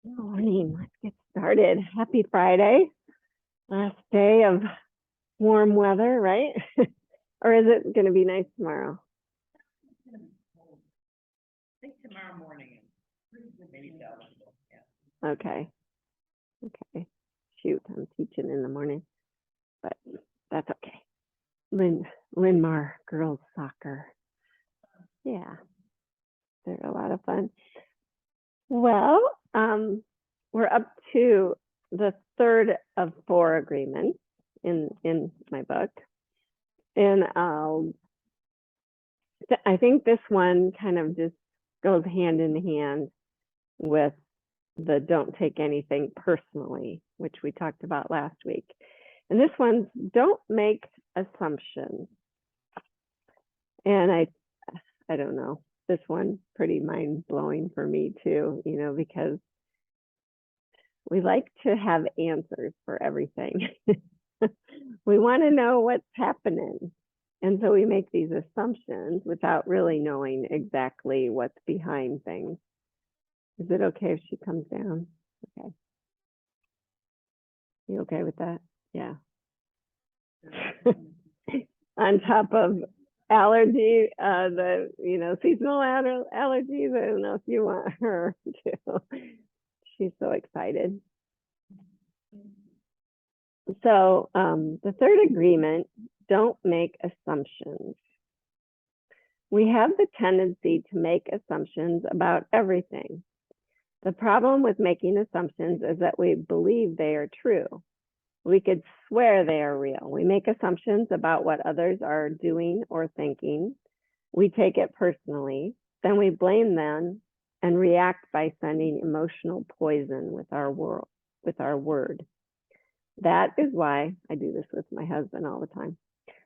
Good morning. Let's get started. Happy Friday. Last day of warm weather, right? Or is it going to be nice tomorrow? I think tomorrow morning, maybe eligible, yeah. Okay. Okay. Shoot, I'm teaching in the morning, but that's okay. Linmar girls soccer. Yeah, they're a lot of fun. Well, we're up to the third of 4 agreements in my book, and I think this one kind of just goes hand in hand with the don't take anything personally, which we talked about last week. And this one's don't make assumptions. And I don't know, this one pretty mind blowing for me too, because we like to have answers for everything. We want to know what's happening. And so we make these assumptions without really knowing exactly what's behind things. Is it okay if she comes down? Okay. You okay with that? Yeah. On top of allergy, the seasonal allergies. I don't know if you want her to. She's so excited. So the third agreement, don't make assumptions. We have the tendency to make assumptions about everything. The problem with making assumptions is that we believe they are true. We could swear they are real. We make assumptions about what others are doing or thinking. We take it personally. Then we blame them and react by sending emotional poison with our word. That is why I do this with my husband all the time.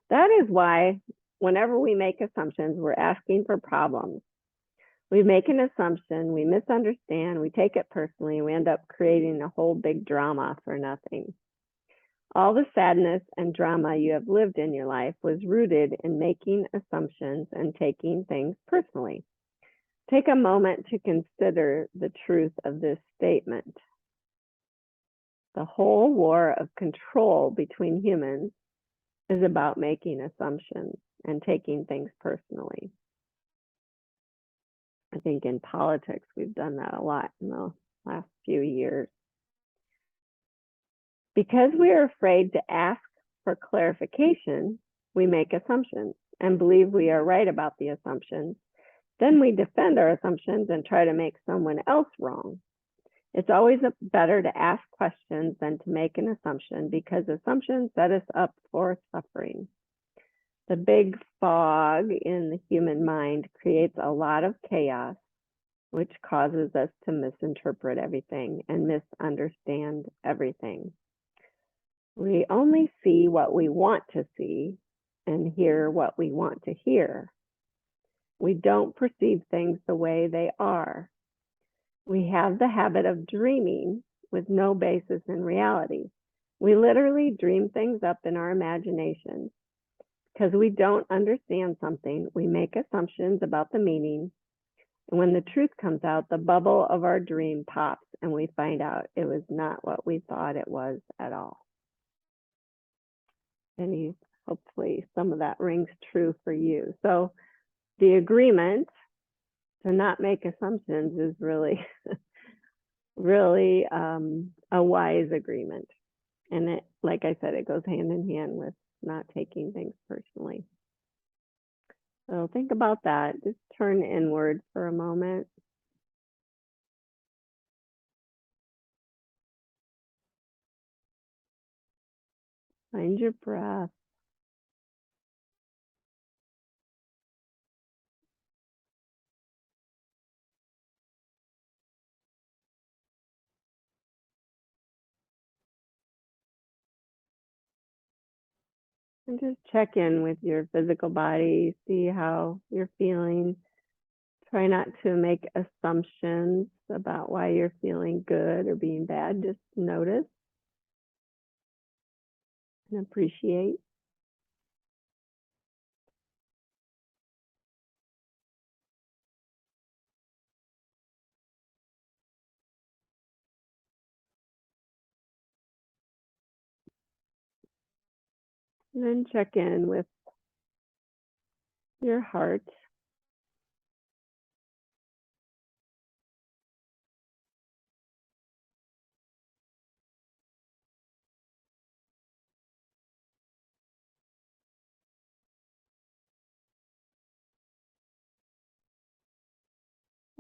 That is why whenever we make assumptions, we're asking for problems. We make an assumption, we misunderstand, we take it personally, and we end up creating a whole big drama for nothing. All the sadness and drama you have lived in your life was rooted in making assumptions and taking things personally. Take a moment to consider the truth of this statement. The whole war of control between humans is about making assumptions and taking things personally. I think in politics, we've done that a lot in the last few years. Because we are afraid to ask for clarification, we make assumptions and believe we are right about the assumptions. Then we defend our assumptions and try to make someone else wrong. It's always better to ask questions than to make an assumption because assumptions set us up for suffering. The big fog in the human mind creates a lot of chaos, which causes us to misinterpret everything and misunderstand everything. We only see what we want to see and hear what we want to hear. We don't perceive things the way they are. We have the habit of dreaming with no basis in reality. We literally dream things up in our imaginations. Because we don't understand something, we make assumptions about the meaning. And when the truth comes out, the bubble of our dream pops and we find out it was not what we thought it was at all. And hopefully some of that rings true for you. So the agreement to not make assumptions is really, really a wise agreement. And it, like I said, it goes hand in hand with not taking things personally. So think about that. Just turn inward for a moment. Find your breath. And just check in with your physical body, see how you're feeling. Try not to make assumptions about why you're feeling good or being bad. Just notice and appreciate. And then check in with your heart.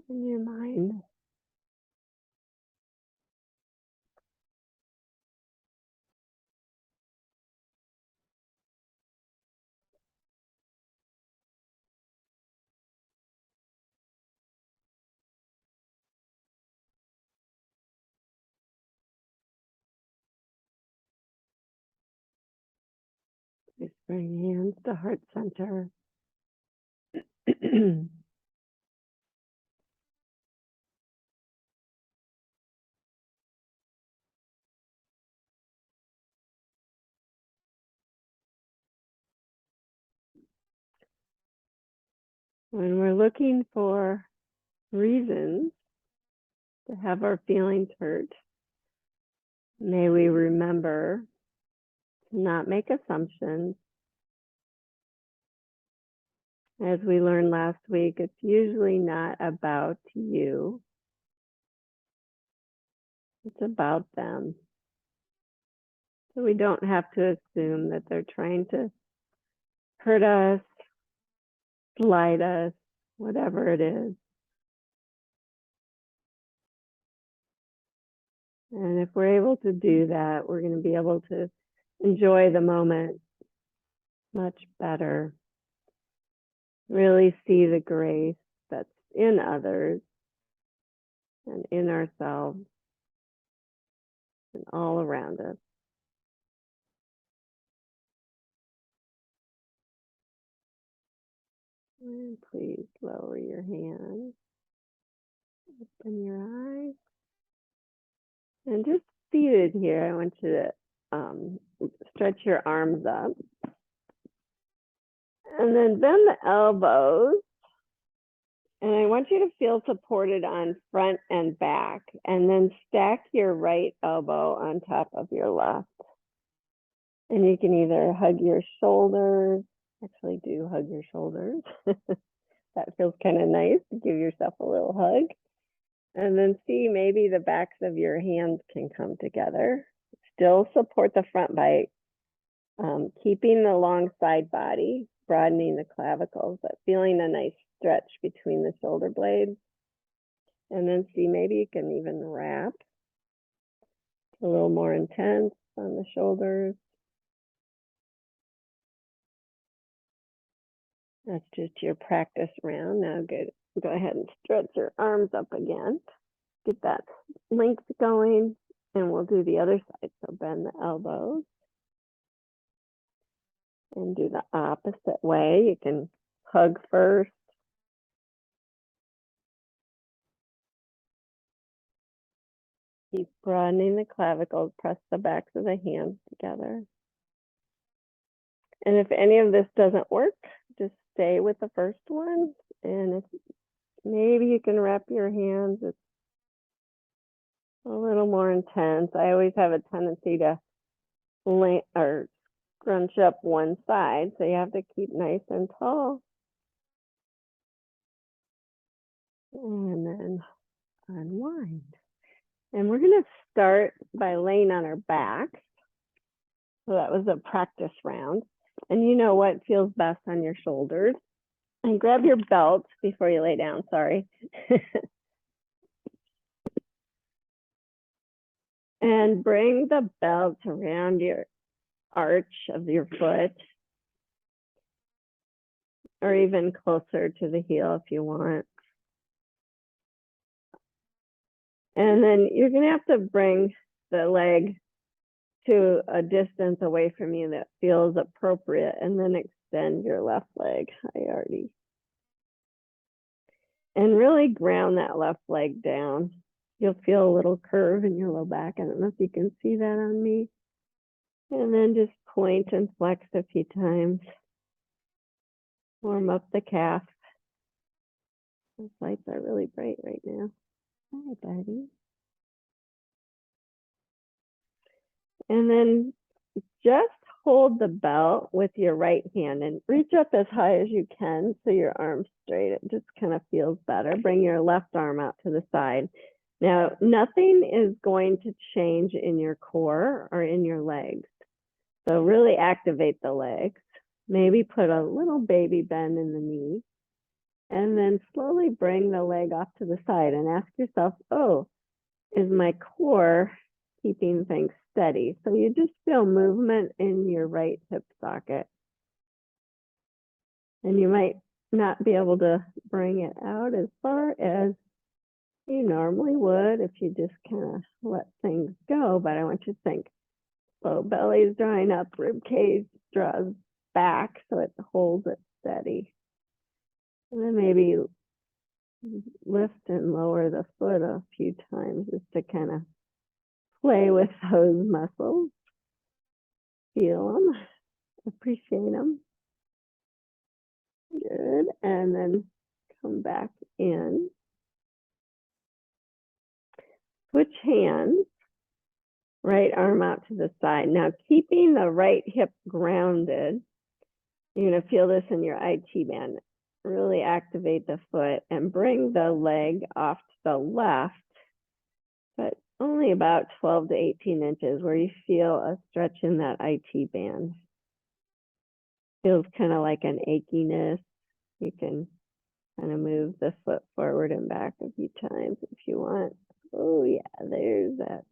And your mind. Just bring hands to heart center. When we're looking for reasons to have our feelings hurt, may we remember to not make assumptions. As we learned last week, it's usually not about you. It's about them. So we don't have to assume that they're trying to hurt us, slight us, whatever it is. And if we're able to do that, we're going to be able to enjoy the moment much better. Really see the grace that's in others and in ourselves and all around us. And please lower your hands, open your eyes, and just seated here, I want you to stretch your arms up and then bend the elbows. And I want you to feel supported on front and back, and then stack your right elbow on top of your left. And you can either hug your shoulders, actually do hug your shoulders. That feels kind of nice to give yourself a little hug. And then see, maybe the backs of your hands can come together. Still support the front by keeping the long side body, broadening the clavicles, but feeling a nice stretch between the shoulder blades. And then see, maybe you can even wrap a little more intense on the shoulders. That's just your practice round. Now go ahead and stretch your arms up again. Get that length going, and we'll do the other side. So bend the elbows and do the opposite way. You can hug first. Keep broadening the clavicles, press the backs of the hands together. And if any of this doesn't work, just stay with the first one. And if maybe you can wrap your hands, it's a little more intense. I always have a tendency to scrunch up one side, so you have to keep nice and tall. And then unwind. And we're going to start by laying on our back. So that was a practice round. And you know what feels best on your shoulders. And grab your belt before you lay down, sorry. And bring the belt around your arch of your foot, or even closer to the heel if you want. And then you're going to have to bring the leg to a distance away from you that feels appropriate, and then extend your left leg. And really ground that left leg down. You'll feel a little curve in your low back. I don't know if you can see that on me. And then just point and flex a few times. Warm up the calf. Those lights are really bright right now. Hi, buddy. And then just hold the belt with your right hand and reach up as high as you can so your arm's straight. It just kind of feels better. Bring your left arm out to the side. Now, nothing is going to change in your core or in your legs. So really activate the legs. Maybe put a little baby bend in the knee. And then slowly bring the leg off to the side and ask yourself, oh, is my core keeping things steady? So you just feel movement in your right hip socket. And you might not be able to bring it out as far as you normally would if you just kind of let things go. But I want you to think, low belly's drawing up, rib cage draws back so it holds it steady. And then maybe lift and lower the foot a few times just to kind of play with those muscles. Feel them, appreciate them. Good. And then come back in. Switch hands. Right arm out to the side. Now, keeping the right hip grounded, you're going to feel this in your IT band. Really activate the foot and bring the leg off to the left, but only about 12 to 18 inches where you feel a stretch in that IT band. Feels kind of like an achiness. You can kind of move the foot forward and back a few times if you want. Oh yeah, there's that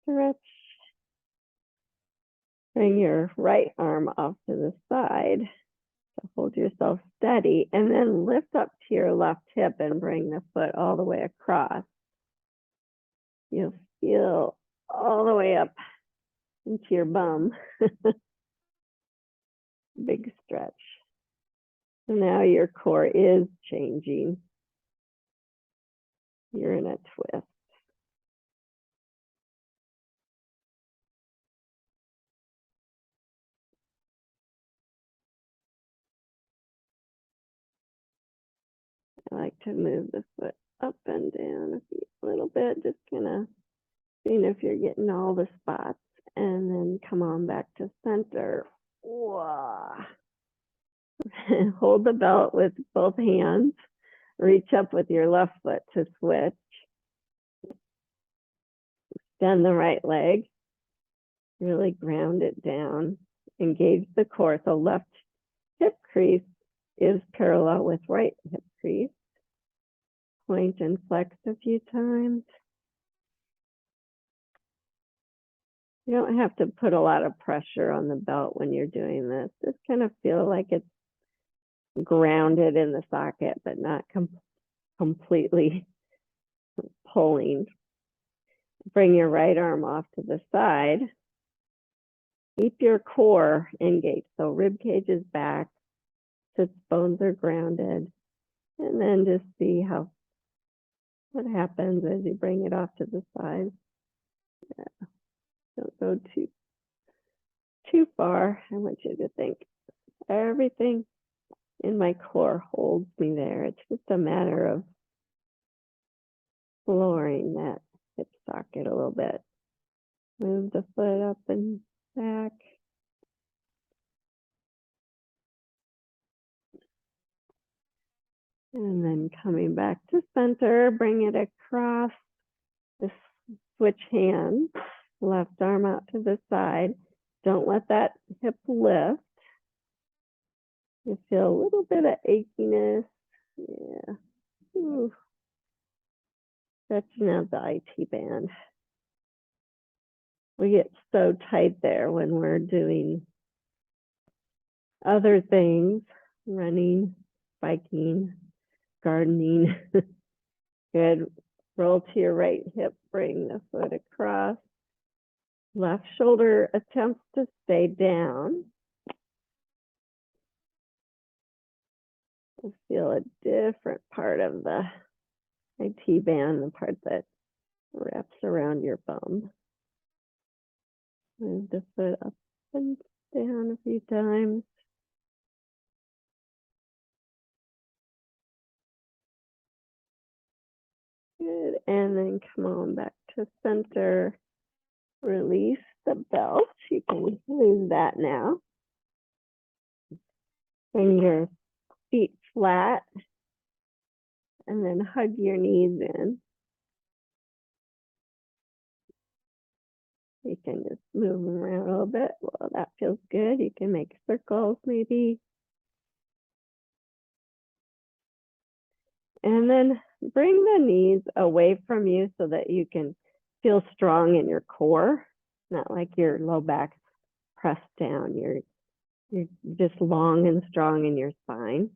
stretch. Bring your right arm off to the side. So hold yourself steady and then lift up to your left hip and bring the foot all the way across. You'll feel all the way up into your bum. Big stretch. So now your core is changing. You're in a twist. I like to move the foot up and down a little bit, just kind of seeing if you're getting all the spots, and then come on back to center. Whoa. Hold the belt with both hands. Reach up with your left foot to switch. Extend the right leg. Really ground it down. Engage the core. So left hip crease is parallel with right hip crease. Point and flex a few times. You don't have to put a lot of pressure on the belt when you're doing this. Just kind of feel like it's grounded in the socket, but not completely pulling. Bring your right arm off to the side. Keep your core engaged. So rib cage is back, sits bones are grounded. And then just see what happens as you bring it off to the side. Yeah. Don't go too far. I want you to think everything in my core holds me there. It's just a matter of lowering that hip socket a little bit. Move the foot up and back. And then coming back to center, bring it across. Just switch hands. Left arm out to the side. Don't let that hip lift. You feel a little bit of achiness. Yeah. Ooh. Stretching out the IT band. We get so tight there when we're doing other things, running, biking, gardening. Good. Roll to your right hip, bring the foot across. Left shoulder attempts to stay down. You'll feel a different part of the IT band, the part that wraps around your bum. Move the foot up and down a few times. Good, and then come on back to center. Release the belt. You can lose that now. Bring your feet flat and then hug your knees in. You can just move them around a little bit. Well, that feels good. You can make circles maybe. And then bring the knees away from you so that you can feel strong in your core, not like your low back pressed down. You're just long and strong in your spine.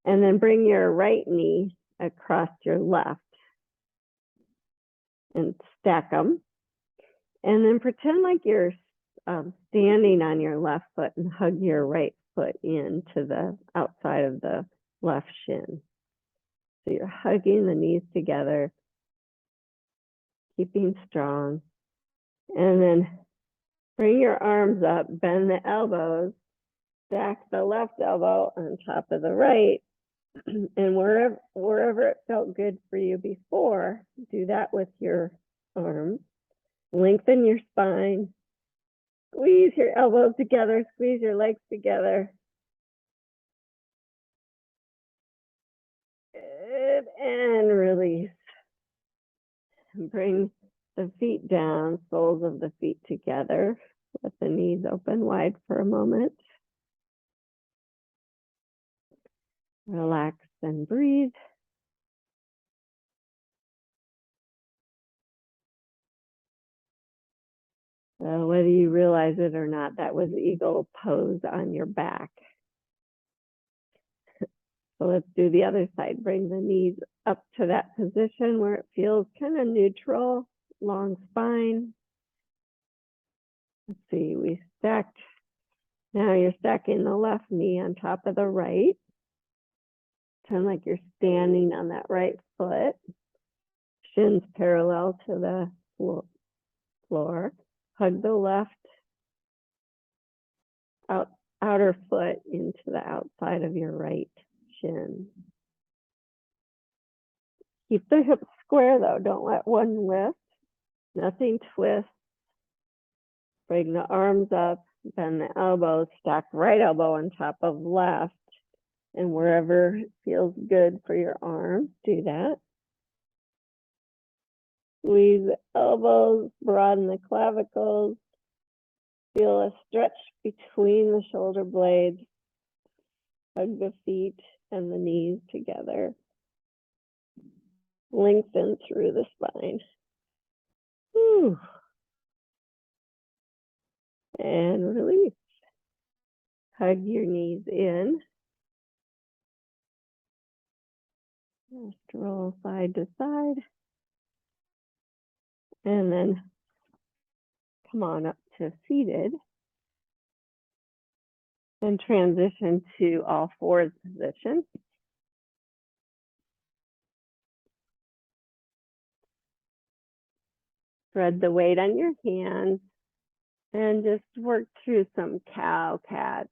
And then bring your right knee across your left and stack them. And then pretend like you're standing on your left foot and hug your right foot into the outside of the left shin. So you're hugging the knees together, keeping strong. And then bring your arms up, bend the elbows, stack the left elbow on top of the right. And wherever it felt good for you before, do that with your arms. Lengthen your spine. Squeeze your elbows together, squeeze your legs together. Good, and release. Bring the feet down, soles of the feet together. Let the knees open wide for a moment. Relax and breathe. So whether you realize it or not, that was eagle pose on your back. So let's do the other side. Bring the knees up to that position where it feels kind of neutral, long spine. Let's see, we stacked. Now you're stacking the left knee on top of the right. Kind of like you're standing on that right foot. Shins parallel to the floor. Hug the left outer foot into the outside of your right shin. Keep the hips square though. Don't let one lift. Nothing twist. Bring the arms up, bend the elbows, stack right elbow on top of left. And wherever feels good for your arms, do that. Squeeze the elbows, broaden the clavicles. Feel a stretch between the shoulder blades. Hug the feet and the knees together. Lengthen through the spine. Whew. And release. Hug your knees in. Just roll side to side. And then come on up to seated. And transition to all fours position. Spread the weight on your hands and just work through some cow-cat.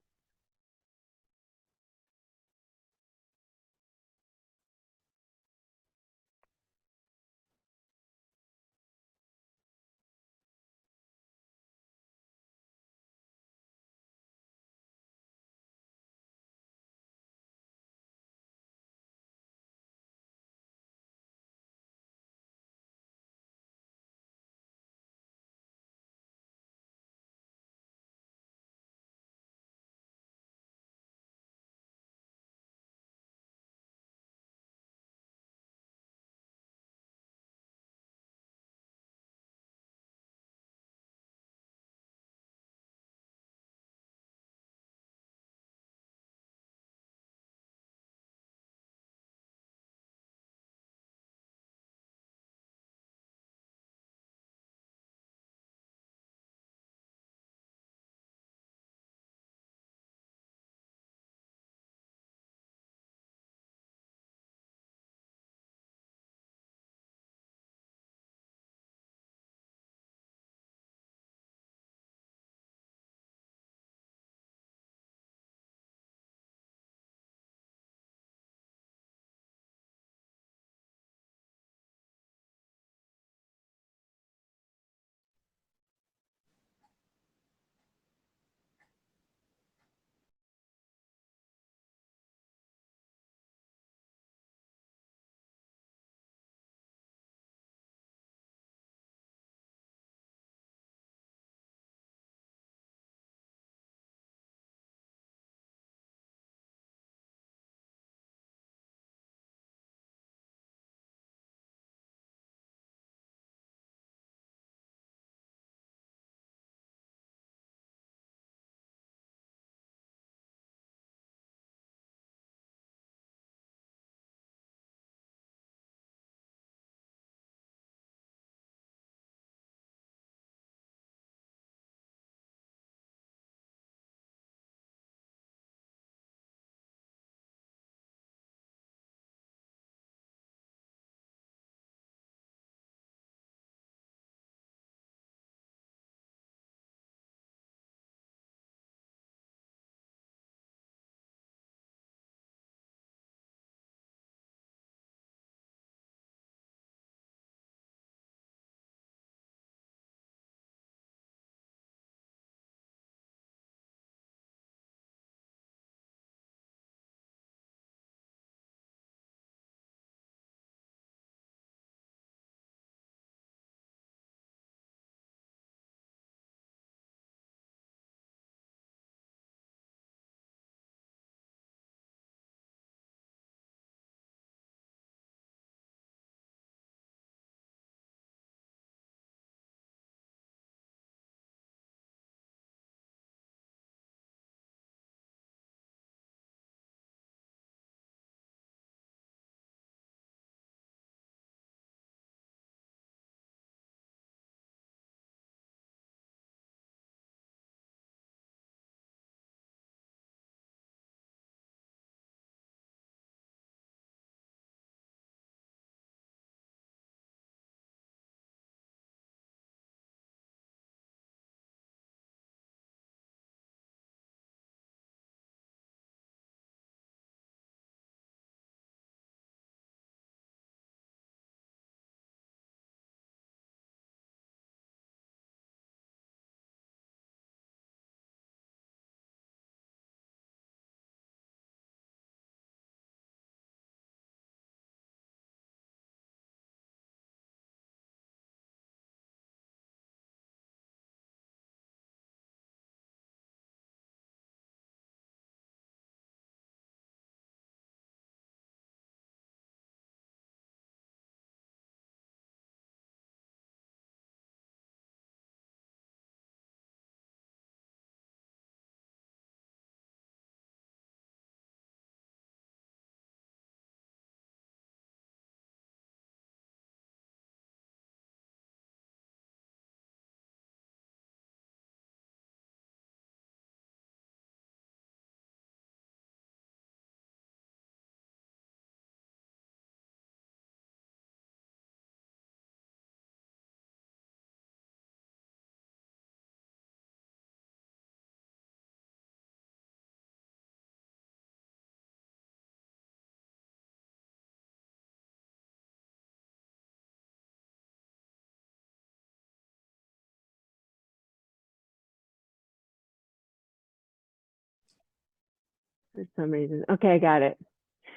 for some reason. Okay, I got it.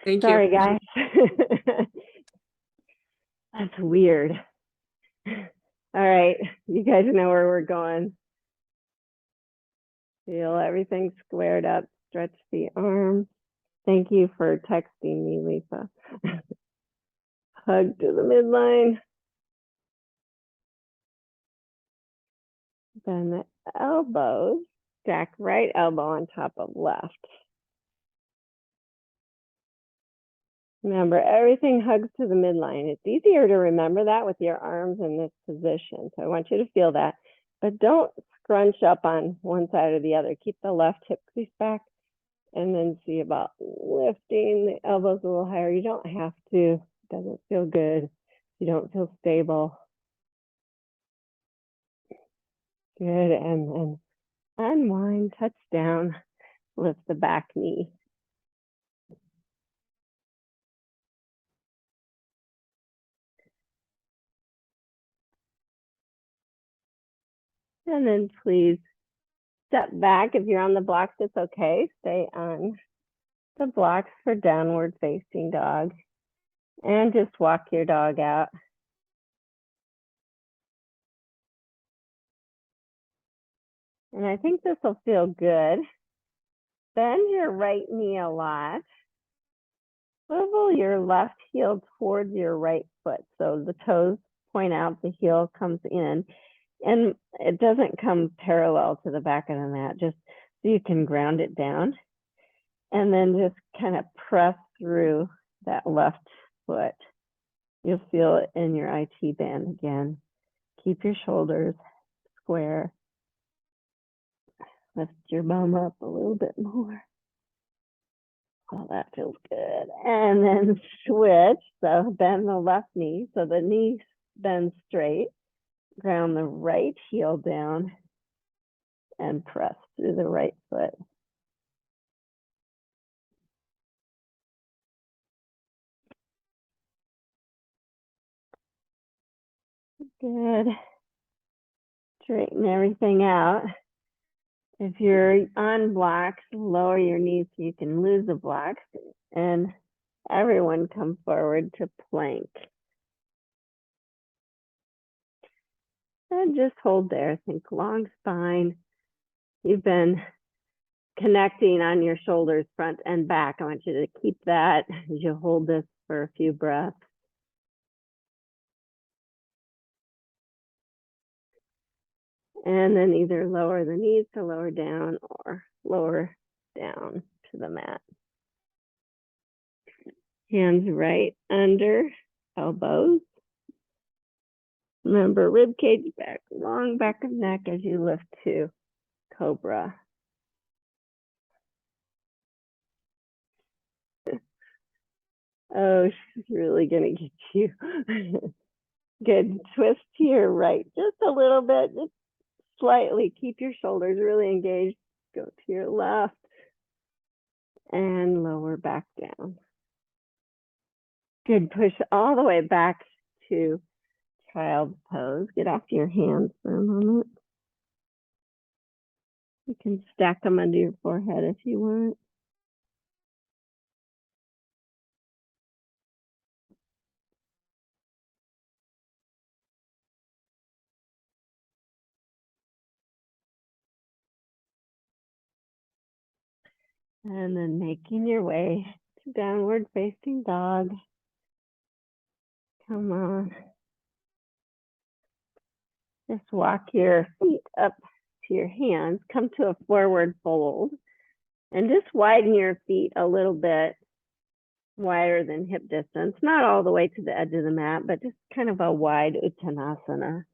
Thank you. Sorry, guys. That's weird. All right, you guys know where we're going. Feel everything squared up, stretch the arms. Thank you for texting me, Lisa. Hug to the midline. Then the elbows, stack right elbow on top of left. Remember, everything hugs to the midline. It's easier to remember that with your arms in this position. So I want you to feel that, but don't scrunch up on one side or the other. Keep the left hip crease back and then see about lifting the elbows a little higher. You don't have to, it doesn't feel good. You don't feel stable. Good, and then unwind, touch down, lift the back knee. And then please step back. If you're on the blocks, it's okay. Stay on the blocks for downward facing dog. And just walk your dog out. And I think this will feel good. Bend your right knee a lot. Swivel your left heel towards your right foot. So the toes point out, the heel comes in. And it doesn't come parallel to the back of the mat, just so you can ground it down. And then just kind of press through that left foot. You'll feel it in your IT band again. Keep your shoulders square. Lift your bum up a little bit more. Oh, that feels good. And then switch. So bend the left knee. So the knee bends straight. Ground the right heel down and press through the right foot. Good. Straighten everything out. If you're on blocks, lower your knees so you can lose the blocks. And everyone come forward to plank. And just hold there. Think long spine. You've been connecting on your shoulders, front and back. I want you to keep that as you hold this for a few breaths. And then either lower the knees to lower down or lower down to the mat. Hands right under elbows. Remember, rib cage back, long back of neck as you lift to cobra. Oh, she's really gonna get you. Good. Twist to your right just a little bit, just slightly. Keep your shoulders really engaged. Go to your left and lower back down. Good. Push all the way back to child's pose. Get off your hands for a moment. You can stack them under your forehead if you want. And then making your way to downward facing dog. Come on. Just walk your feet up to your hands. Come to a forward fold. And just widen your feet a little bit wider than hip distance. Not all the way to the edge of the mat, but just kind of a wide uttanasana.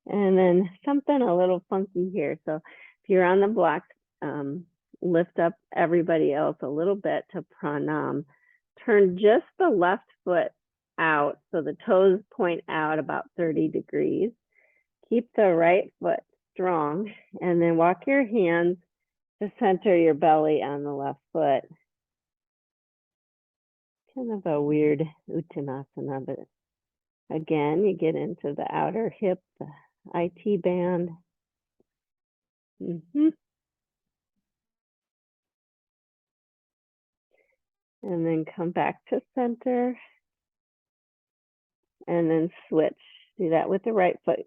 And then something a little funky here. So if you're on the blocks, lift up everybody else a little bit to pranam. Turn just the left foot out so the toes point out about 30 degrees. Keep the right foot strong and then walk your hands to center your belly on the left foot. Kind of a weird uttanasana, but again, you get into the outer hip, the IT band. And then come back to center. And then switch. Do that with the right foot.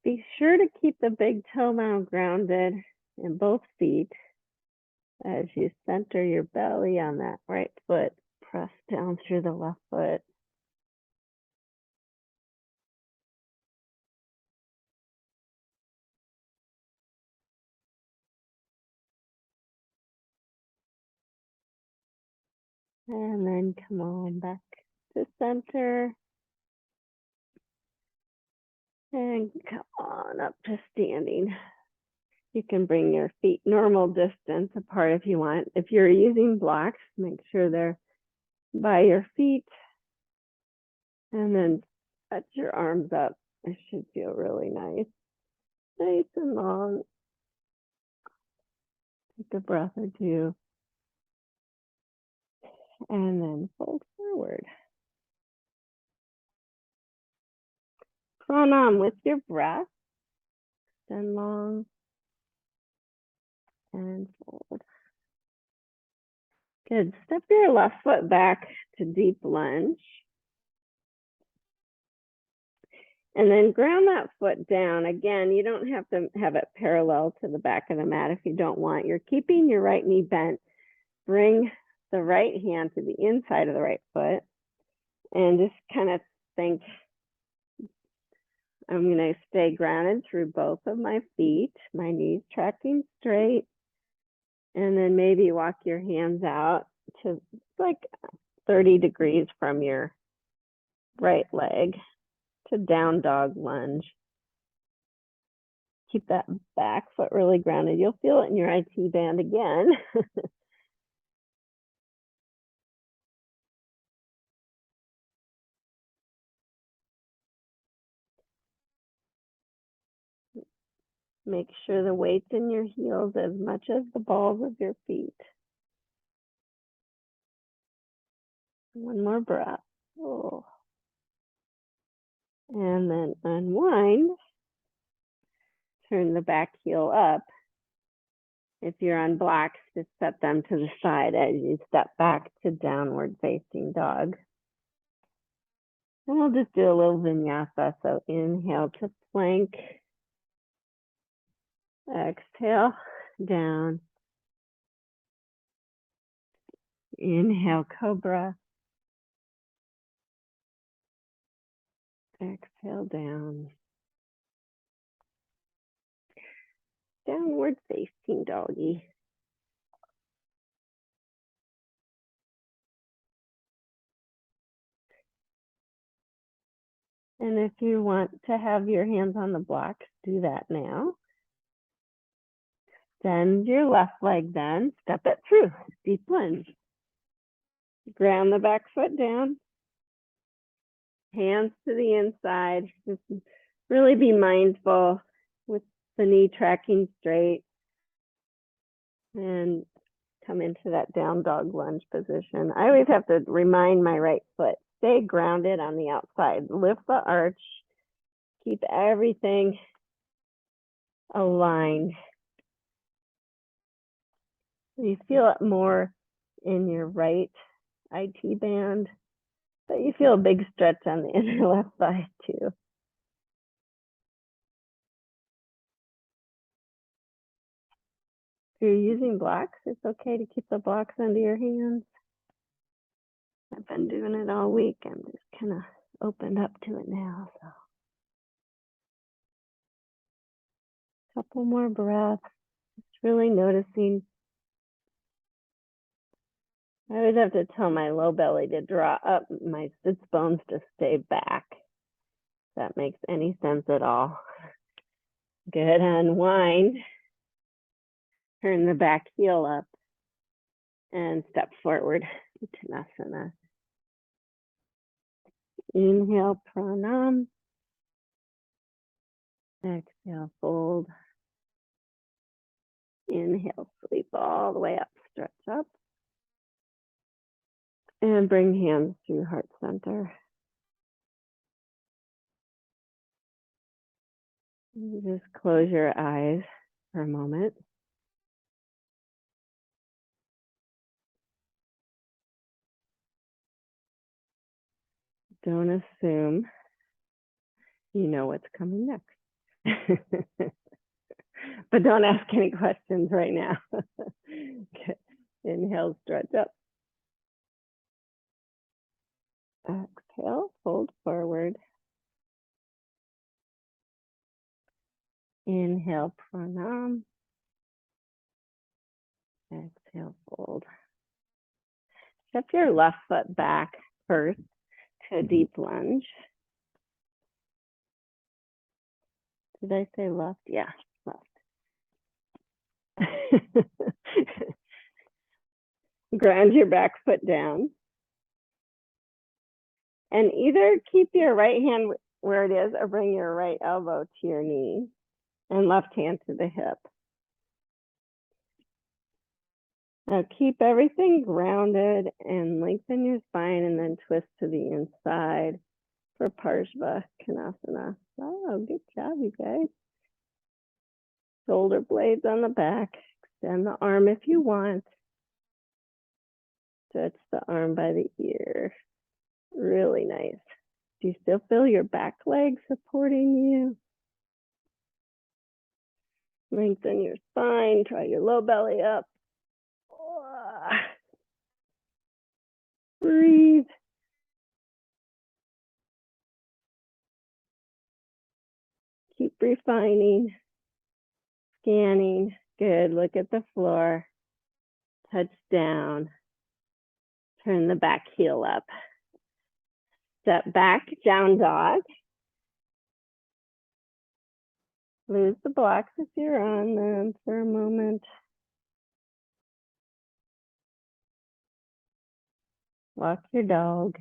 Be sure to keep the big toe mound grounded in both feet as you center your belly on that right foot. Press down through the left foot. And then come on back to center. And come on up to standing. You can bring your feet normal distance apart if you want. If you're using blocks, make sure they're by your feet. And then set your arms up. It should feel really nice. Nice and long. Take a breath or two. And then fold forward. Pranam with your breath. Extend long. And fold. Good. Step your left foot back to deep lunge. And then ground that foot down. Again, you don't have to have it parallel to the back of the mat if you don't want. You're keeping your right knee bent. Bring the right hand to the inside of the right foot. And just kind of think, I'm going to stay grounded through both of my feet, my knees tracking straight. And then maybe walk your hands out to like 30 degrees from your right leg to down dog lunge. Keep that back foot really grounded. You'll feel it in your IT band again. Make sure the weight's in your heels as much as the balls of your feet. One more breath. Oh. And then unwind. Turn the back heel up. If you're on blocks, just set them to the side as you step back to downward facing dog. And we'll just do a little vinyasa. So inhale to plank. Exhale, down. Inhale, cobra. Exhale, down. Downward facing doggy. And if you want to have your hands on the blocks, do that now. Extend your left leg then, step it through, deep lunge. Ground the back foot down. Hands to the inside. Just really be mindful with the knee tracking straight. And come into that down dog lunge position. I always have to remind my right foot, stay grounded on the outside. Lift the arch. Keep everything aligned. You feel it more in your right IT band, but you feel a big stretch on the inner left thigh too. If you're using blocks, it's okay to keep the blocks under your hands. I've been doing it all week. I'm just kind of opened up to it now. So, couple more breaths. Just really noticing. I always have to tell my low belly to draw up, my sits bones to stay back. If that makes any sense at all. Good, unwind. Turn the back heel up and step forward, Uttanasana. Inhale, pranam. Exhale, fold. Inhale, sweep all the way up, stretch up. And bring hands to heart center. Just close your eyes for a moment. Don't assume you know what's coming next. But don't ask any questions right now. Okay. Inhale, stretch up. Exhale, fold forward. Inhale, pranam. Exhale, fold. Step your left foot back first to a deep lunge. Did I say left? Yeah, left. Ground your back foot down. And either keep your right hand where it is or bring your right elbow to your knee and left hand to the hip. Now keep everything grounded and lengthen your spine and then twist to the inside for Parsvakonasana. Oh, good job, you guys. Shoulder blades on the back. Extend the arm if you want. Stretch the arm by the ear. Really nice. Do you still feel your back leg supporting you? Lengthen your spine. Try your low belly up. Breathe. Keep refining. Scanning. Good. Look at the floor. Touch down. Turn the back heel up. Step back, down dog. Lose the blocks if you're on them for a moment. Walk your dog.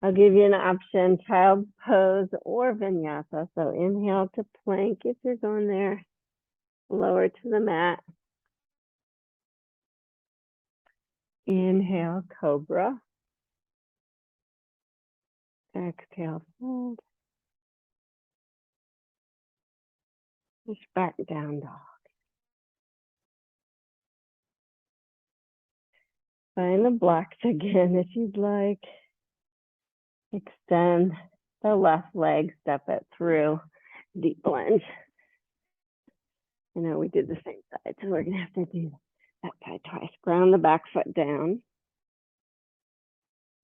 I'll give you an option, child pose or vinyasa. So inhale to plank if you're going there. Lower to the mat. Inhale, cobra. Exhale, fold. Push back, down dog. Find the blocks again if you'd like. Extend the left leg, step it through. Deep lunge. I know we did the same side, so we're gonna have to do that side twice. Ground the back foot down.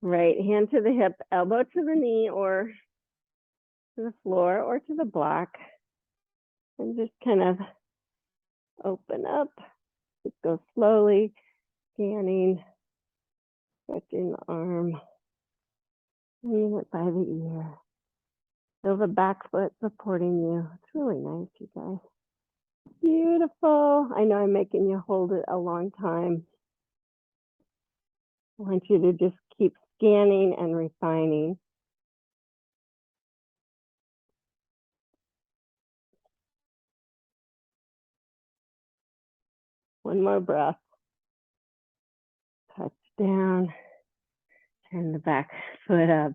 Right hand to the hip, elbow to the knee or to the floor or to the block. And just kind of open up. Just go slowly, scanning, stretching the arm, bringing it by the ear. Feel the back foot supporting you. It's really nice, you guys. Beautiful. I know I'm making you hold it a long time. I want you to just keep scanning and refining. One more breath. Touch down. Turn the back foot up.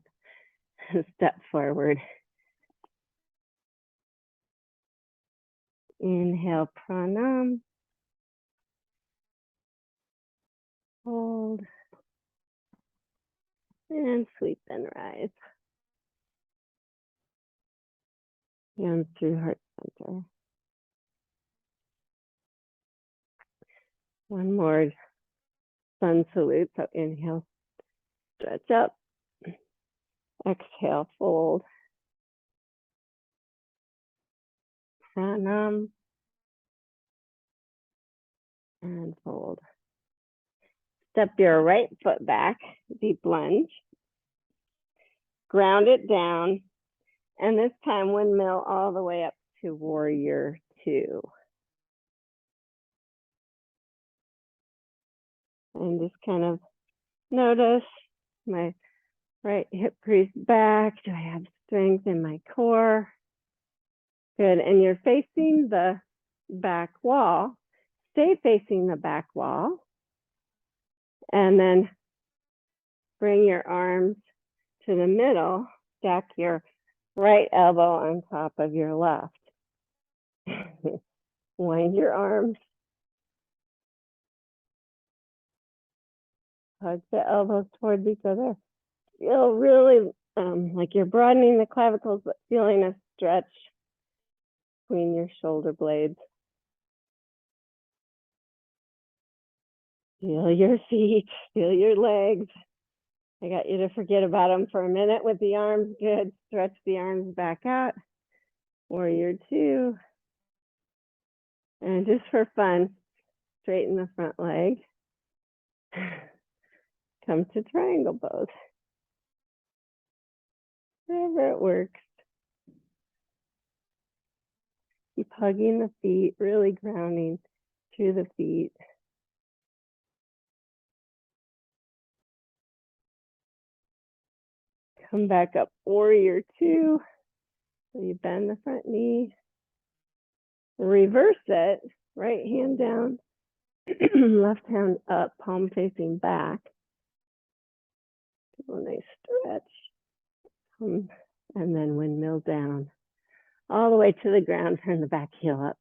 Step forward. Inhale, pranam. Hold. And sweep and rise. Hands through heart center. One more sun salute. So inhale, stretch up. Exhale, fold. Pranam. And fold. Step your right foot back, deep lunge. Ground it down. And this time windmill all the way up to warrior two. And just kind of notice my right hip crease back. Do I have strength in my core? Good. And you're facing the back wall. Stay facing the back wall. And then bring your arms to the middle. Stack your Right elbow on top of your left. Wind your arms. Hug the elbows towards each other. Feel really like you're broadening the clavicles, but feeling a stretch between your shoulder blades. Feel your feet, feel your legs. I got you to forget about them for a minute with the arms. Good. Stretch the arms back out. Warrior two. And just for fun, straighten the front leg. Come to triangle pose. Wherever it works. Keep hugging the feet, really grounding through the feet. Come back up, warrior two. So you bend the front knee. Reverse it, right hand down, left hand up, palm facing back. Do a nice stretch. And then windmill down. All the way to the ground, turn the back heel up.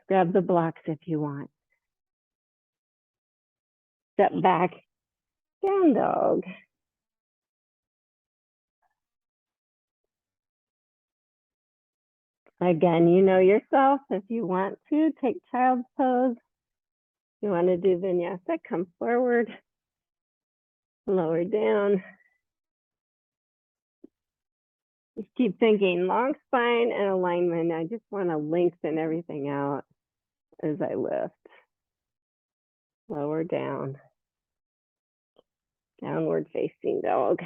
Grab the blocks if you want. Step back, down dog. Again, you know yourself. If you want to, take child's pose. If you want to do vinyasa, come forward, lower down. Just keep thinking long spine and alignment. I just want to lengthen everything out as I lift. Lower down. Downward facing dog.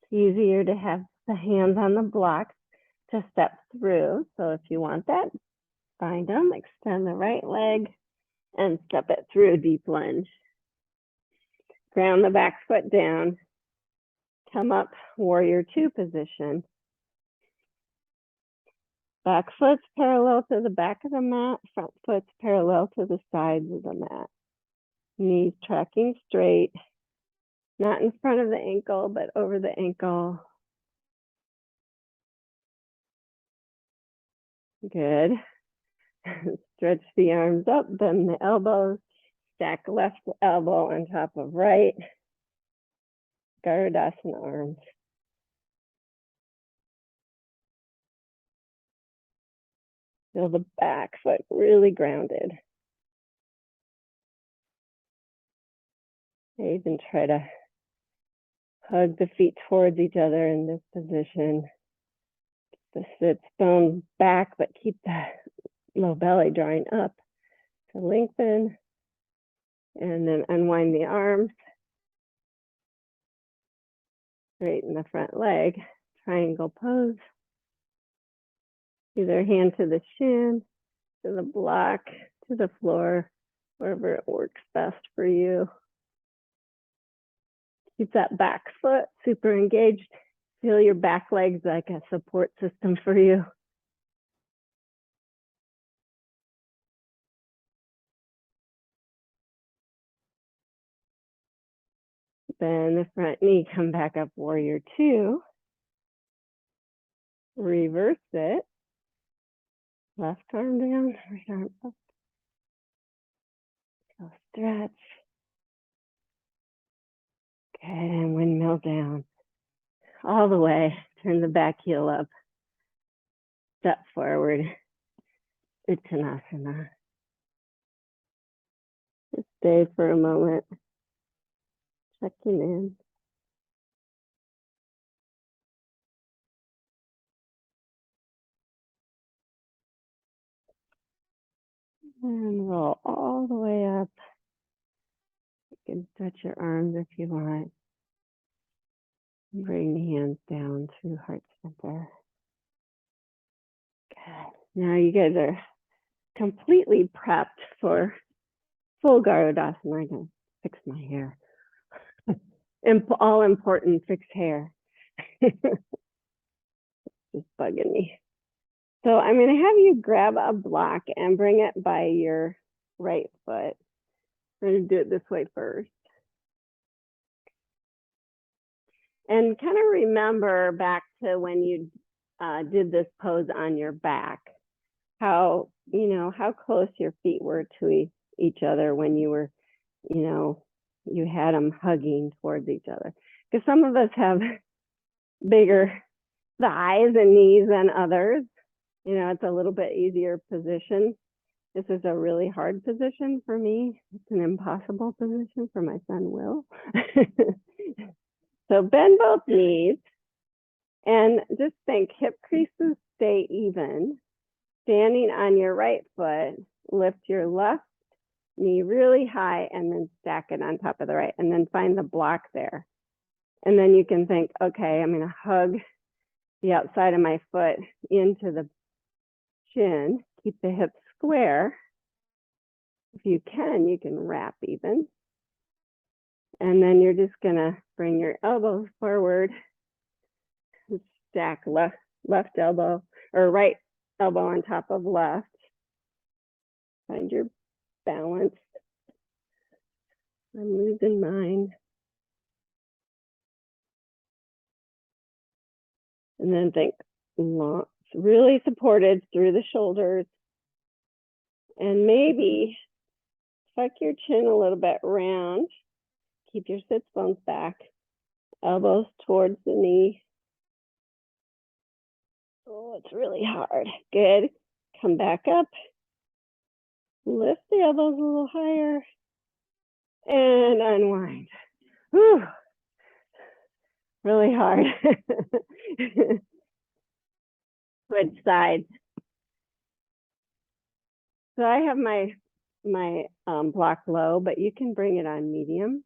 It's easier to have the hands on the blocks to step through. So if you want that, find them, extend the right leg and step it through, deep lunge. Ground the back foot down. Come up, warrior two position. Back foot's parallel to the back of the mat, front foot's parallel to the sides of the mat. Knees tracking straight, not in front of the ankle, but over the ankle. Good. Stretch the arms up, bend the elbows, stack left elbow on top of right. Garudasana arms. Feel the back foot really grounded. I even try to hug the feet towards each other in this position. The sits bone back, but keep the low belly drawing up to lengthen. And then unwind the arms. Straighten the front leg. Triangle pose. Either hand to the shin, to the block, to the floor, wherever it works best for you. Keep that back foot super engaged. Feel your back legs like a support system for you. Bend the front knee, come back up, warrior two. Reverse it. Left arm down, right arm up. So stretch. Good, and windmill down. All the way, turn the back heel up. Step forward, Uttanasana. Just stay for a moment, checking in. And roll all the way up. You can stretch your arms if you want. Bring the hands down to heart center. Good. Now you guys are completely prepped for full garudasana. I'm gonna fix my hair. All important, fix hair. Just bugging me. So I'm gonna have you grab a block and bring it by your right foot. We're gonna do it this way first. And kind of remember back to when you did this pose on your back, how, how close your feet were to each other when you were, you had them hugging towards each other. Because some of us have bigger thighs and knees than others. It's a little bit easier position. This is a really hard position for me. It's an impossible position for my son, Will. So bend both knees and just think hip creases stay even. Standing on your right foot, lift your left knee really high and then stack it on top of the right, and then find the block there. And then you can think, okay, I'm going to hug the outside of my foot into the chin, keep the hips square. If you can wrap even. And then you're just going to bring your elbows forward, stack left elbow or right elbow on top of left. Find your balance. I'm losing mine. And then think long, really supported through the shoulders. And maybe tuck your chin a little bit round. Keep your sits bones back. Elbows towards the knee. Oh, it's really hard. Good. Come back up. Lift the elbows a little higher. And unwind. Whew. Really hard. Switch sides. So I have my block low, but you can bring it on medium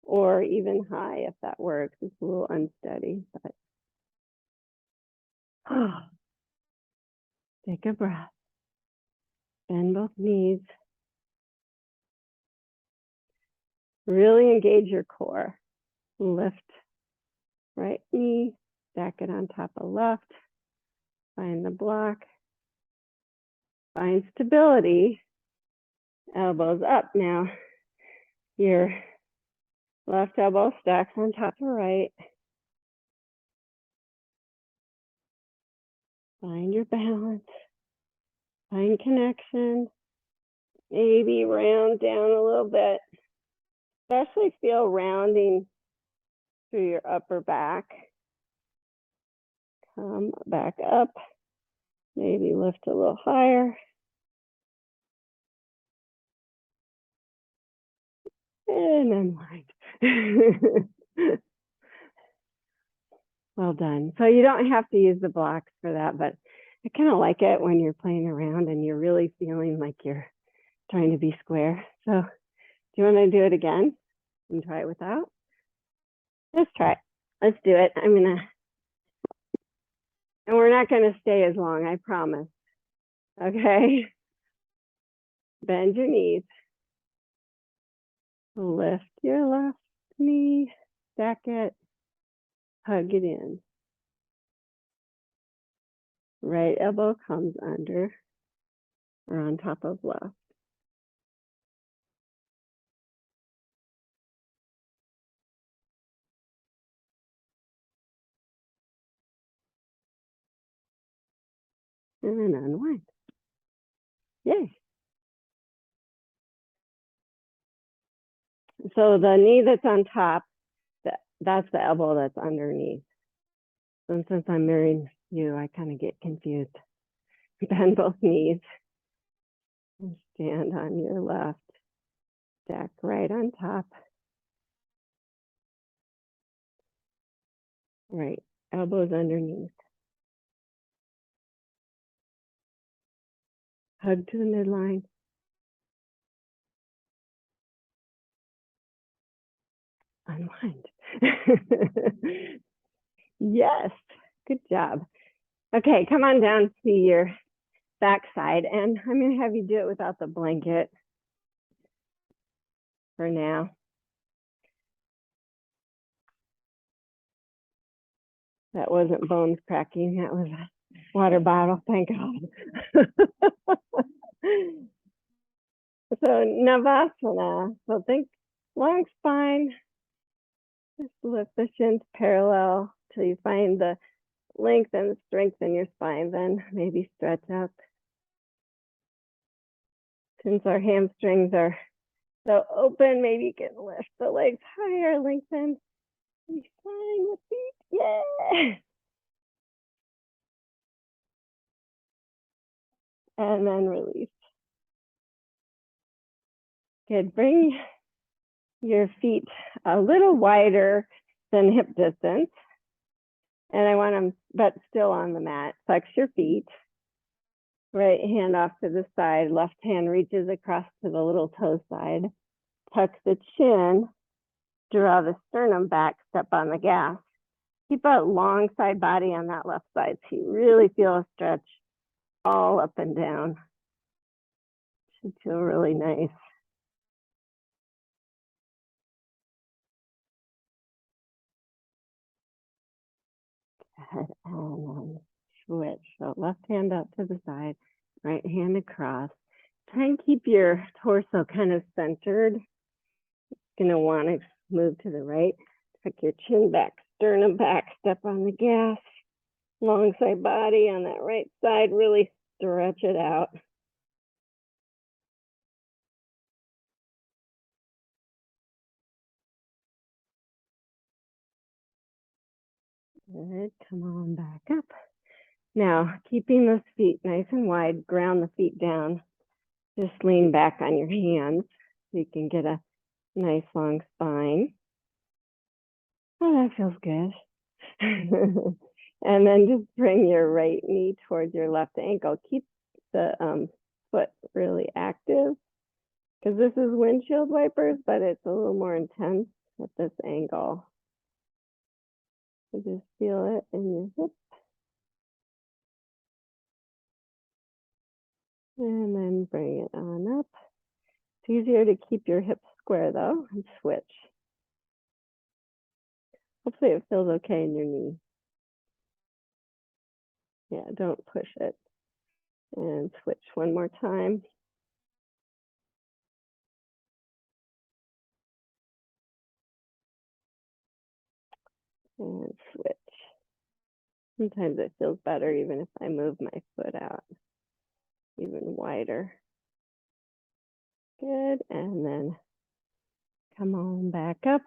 or even high if that works. It's a little unsteady, but take a breath. Bend both knees. Really engage your core. Lift right knee, stack it on top of left. Find the block. Find stability. Elbows up now. Your left elbow stacks on top of right. Find your balance. Find connection. Maybe round down a little bit. Especially feel rounding through your upper back. Come back up. Maybe lift a little higher. And unwind. Well done. So you don't have to use the blocks for that, but I kind of like it when you're playing around and you're really feeling like you're trying to be square. So do you want to do it again and try it without? Let's try it. Let's do it. And we're not going to stay as long, I promise. Okay. Bend your knees. Lift your left knee, stack it, hug it in. Right elbow comes under or on top of left. And then unwind. Yay. So the knee that's on top, that's the elbow that's underneath. And since I'm marrying you, I kind of get confused. Bend both knees. And stand on your left. Stack right on top. Right. Elbows underneath. Hug to the midline. Unwind. Yes. Good job. Okay, come on down to your backside, and I'm going to have you do it without the blanket for now. That wasn't bones cracking. That was a water bottle. Thank God. So Navasana. So think long spine, Just lift the shins parallel till you find the length and strength in your spine. Then maybe stretch up. Since our hamstrings are so open, maybe you can lift the legs higher, lengthen. Be fine with feet. Yeah. And then release. Good. Bring your feet a little wider than hip distance. And I want them, but still on the mat. Flex your feet. Right hand off to the side. Left hand reaches across to the little toe side. Tuck the chin. Draw the sternum back. Step on the gas. Keep a long side body on that left side so you really feel a stretch all up and down. Should feel really nice. Good. And then switch. So left hand up to the side, right hand across. Try and keep your torso kind of centered. You're gonna want to move to the right. Tuck your chin back, sternum back, step on the gas. Long side body on that right side, really stretch it out. Good, come on back up. Now, keeping those feet nice and wide, ground the feet down. Just lean back on your hands so you can get a nice long spine. Oh, that feels good. And then just bring your right knee towards your left ankle. Keep the foot really active because this is windshield wipers, but it's a little more intense at this angle. So just feel it in your hip. And then bring it on up. It's easier to keep your hips square though, and switch. Hopefully it feels okay in your knee. Yeah, don't push it. And switch one more time. And switch. Sometimes it feels better even if I move my foot out even wider. Good, and then come on back up.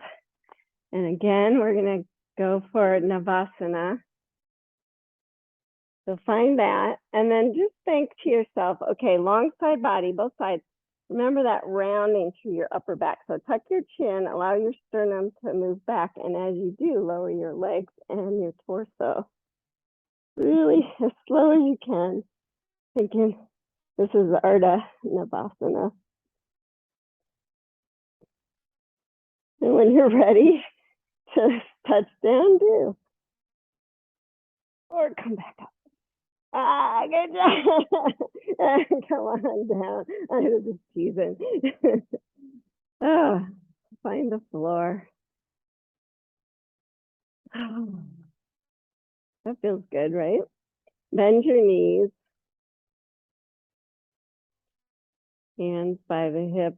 And again, we're gonna go for Navasana. So find that, and then just think to yourself, okay, long side body, both sides. Remember that rounding through your upper back. So tuck your chin, allow your sternum to move back, and as you do, lower your legs and your torso. Really as slow as you can. Thinking this is Ardha Navasana. And when you're ready to touch down, do. Or come back up. Ah, good job. Come on down. I was just teasing. Oh, find the floor. Oh, that feels good, right? Bend your knees. Hands by the hips.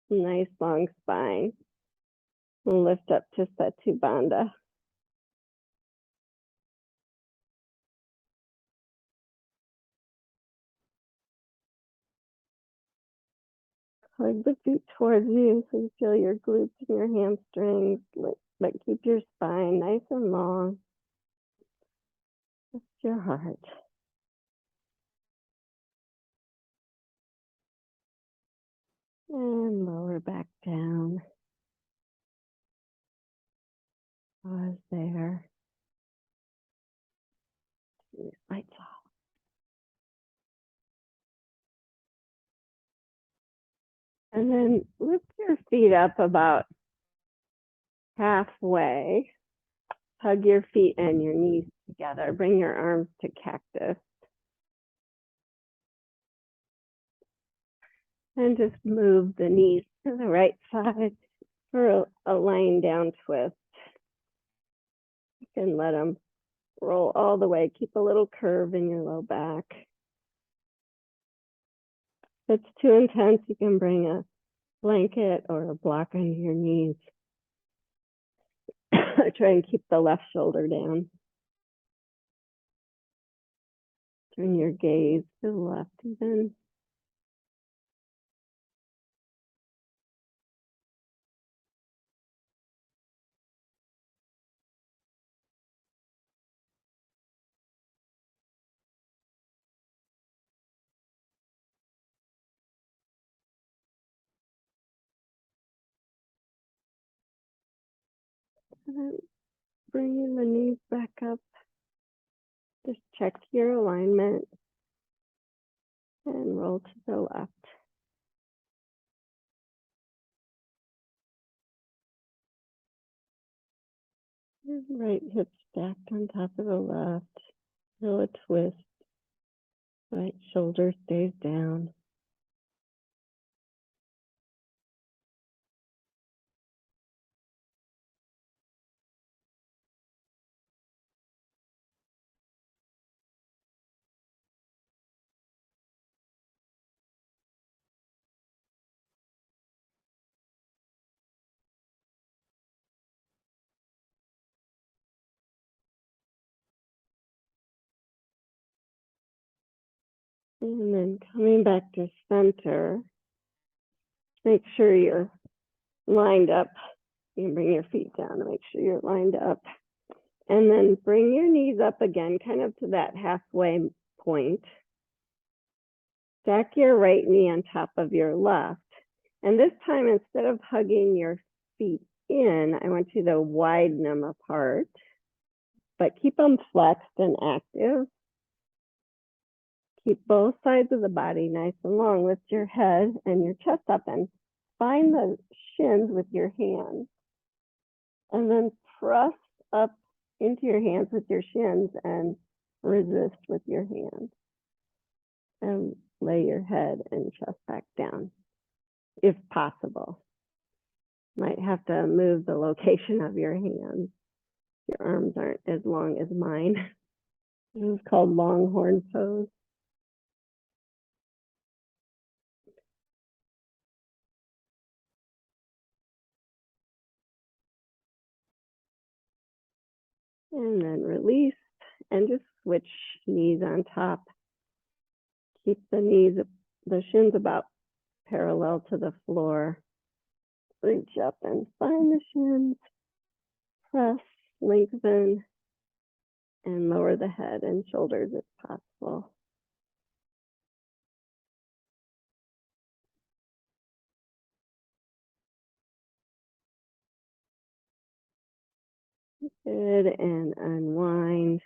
Nice long spine. And lift up to Setu Bandha. Hug the feet towards you so you feel your glutes and your hamstrings, but keep your spine nice and long. Lift your heart. And lower back down. Pause there. Lights off. And then lift your feet up about halfway. Hug your feet and your knees together. Bring your arms to cactus. And just move the knees to the right side for a lying down twist. You can let them roll all the way. Keep a little curve in your low back. If it's too intense, you can bring a blanket or a block under your knees. Try and keep the left shoulder down. Turn your gaze to the left even. And then bringing the knees back up. Just check your alignment and roll to the left. Right hip stacked on top of the left. Feel a twist. Right shoulder stays down. And then coming back to center, make sure you're lined up. You can bring your feet down to make sure you're lined up. And then bring your knees up again, kind of to that halfway point. Stack your right knee on top of your left. And this time, instead of hugging your feet in, I want you to widen them apart, but keep them flexed and active. Keep both sides of the body nice and long. Lift your head and your chest up and find the shins with your hands. And then press up into your hands with your shins and resist with your hands. And lay your head and chest back down, if possible. Might have to move the location of your hands. Your arms aren't as long as mine. This is called longhorn pose. And then release and just switch knees on top. Keep the knees, the shins about parallel to the floor. Reach up and find the shins. Press, lengthen, and lower the head and shoulders if possible. Good, and unwind.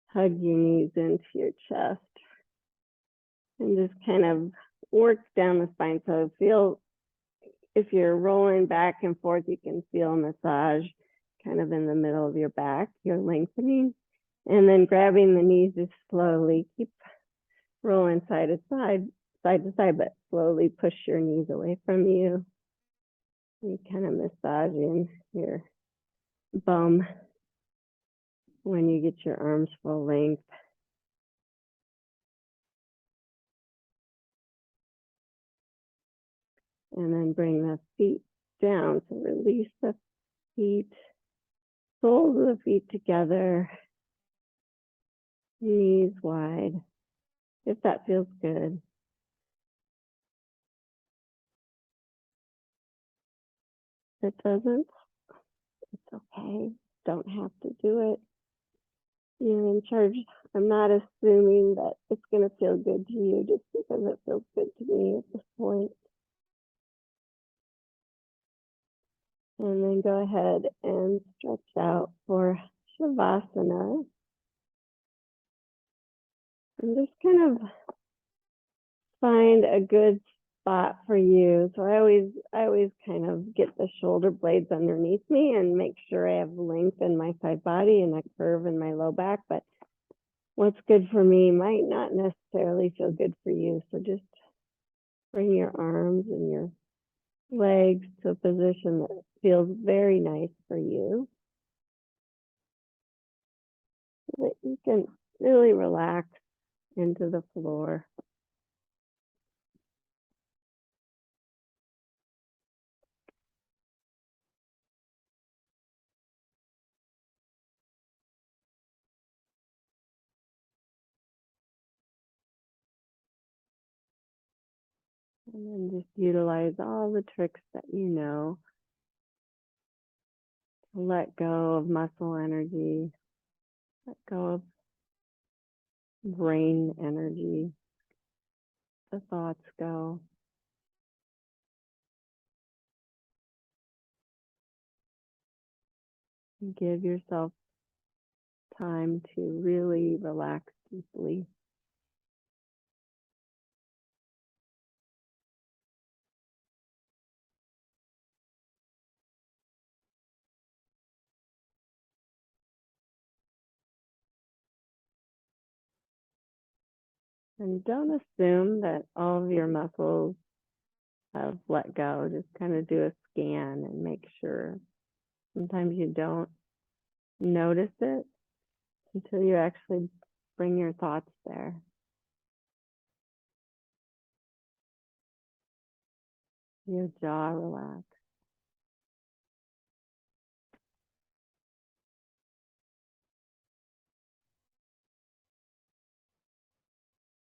Hug your knees into your chest. And just kind of work down the spine. So feel, if you're rolling back and forth, you can feel a massage kind of in the middle of your back. You're lengthening. And then grabbing the knees just slowly. Keep rolling side to side, but slowly push your knees away from you. And kind of massaging your bum when you get your arms full length. And then bring the feet down. So release the feet, soles of the feet together, knees wide, if that feels good. If it doesn't, it's okay. Don't have to do it. You're in charge. I'm not assuming that it's going to feel good to you just because it feels good to me at this point. And then go ahead and stretch out for Shavasana. And just kind of find a good spot for you. So I always kind of get the shoulder blades underneath me and make sure I have length in my side body and a curve in my low back. But what's good for me might not necessarily feel good for you. So just bring your arms and your legs to a position that feels very nice for you, so that you can really relax into the floor. And then just utilize all the tricks that you know to let go of muscle energy, let go of brain energy, the thoughts go. And give yourself time to really relax deeply. And don't assume that all of your muscles have let go. Just kind of do a scan and make sure. Sometimes you don't notice it until you actually bring your thoughts there. Your jaw relax.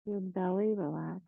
Your belly relax.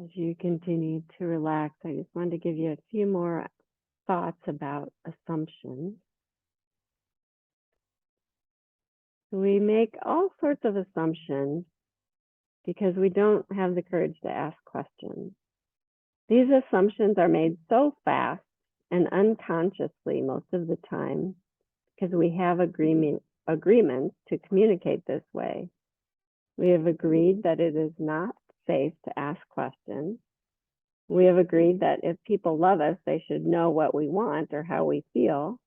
As you continue to relax, I just wanted to give you a few more thoughts about assumptions. We make all sorts of assumptions because we don't have the courage to ask questions. These assumptions are made so fast and unconsciously most of the time because we have agreements to communicate this way. We have agreed that it is not safe to ask questions. We have agreed that if people love us, they should know what we want or how we feel.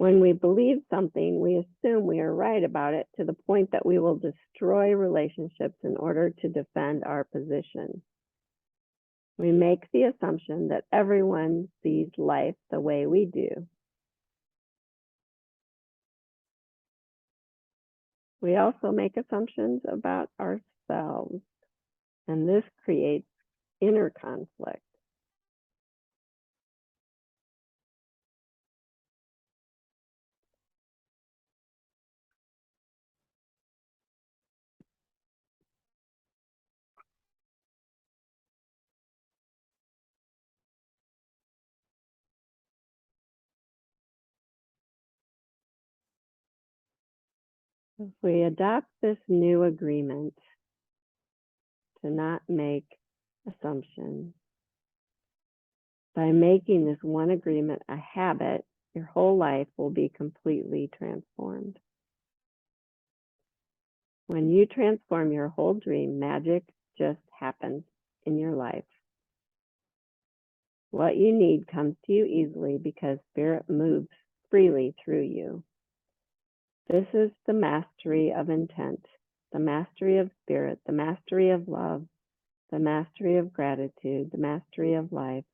When we believe something, we assume we are right about it to the point that we will destroy relationships in order to defend our position. We make the assumption that everyone sees life the way we do. We also make assumptions about ourselves, and this creates inner conflict. If we adopt this new agreement to not make assumptions, by making this one agreement a habit, your whole life will be completely transformed. When you transform your whole dream, magic just happens in your life. What you need comes to you easily because Spirit moves freely through you. This is the mastery of intent, the mastery of spirit, the mastery of love, the mastery of gratitude, the mastery of life.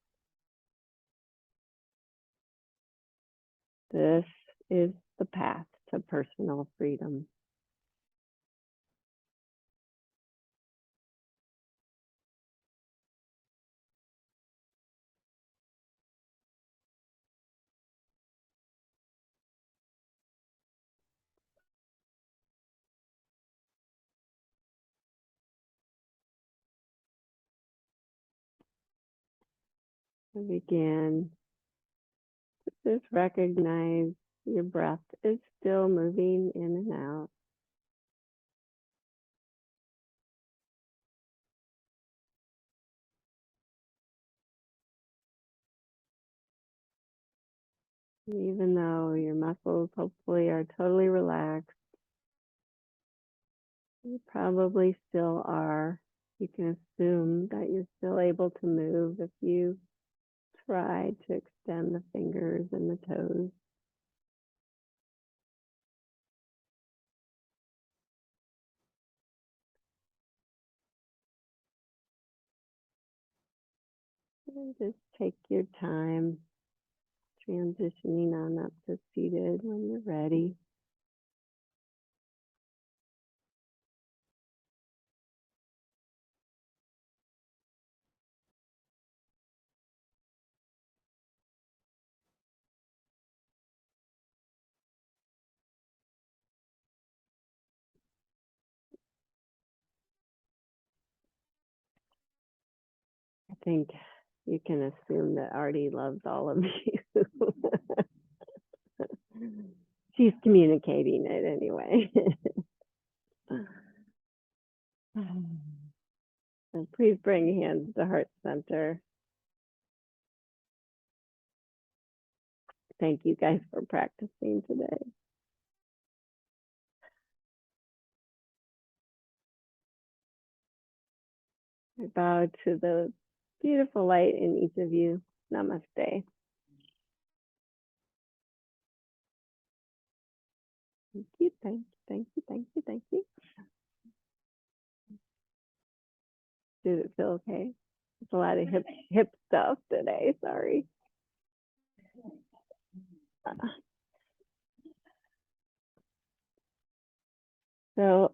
This is the path to personal freedom. And begin. Just recognize your breath is still moving in and out. Even though your muscles hopefully are totally relaxed, you probably still are. You can assume that you're still able to move if you try to extend the fingers and the toes. And just take your time transitioning on up to seated when you're ready. I think you can assume that Artie loves all of you. She's communicating it anyway. So please bring hands to heart center. Thank you guys for practicing today. I bow to the beautiful light in each of you. Namaste. Thank you, thank you, thank you, thank you, thank you. Did it feel okay? It's a lot of hip stuff today, sorry. So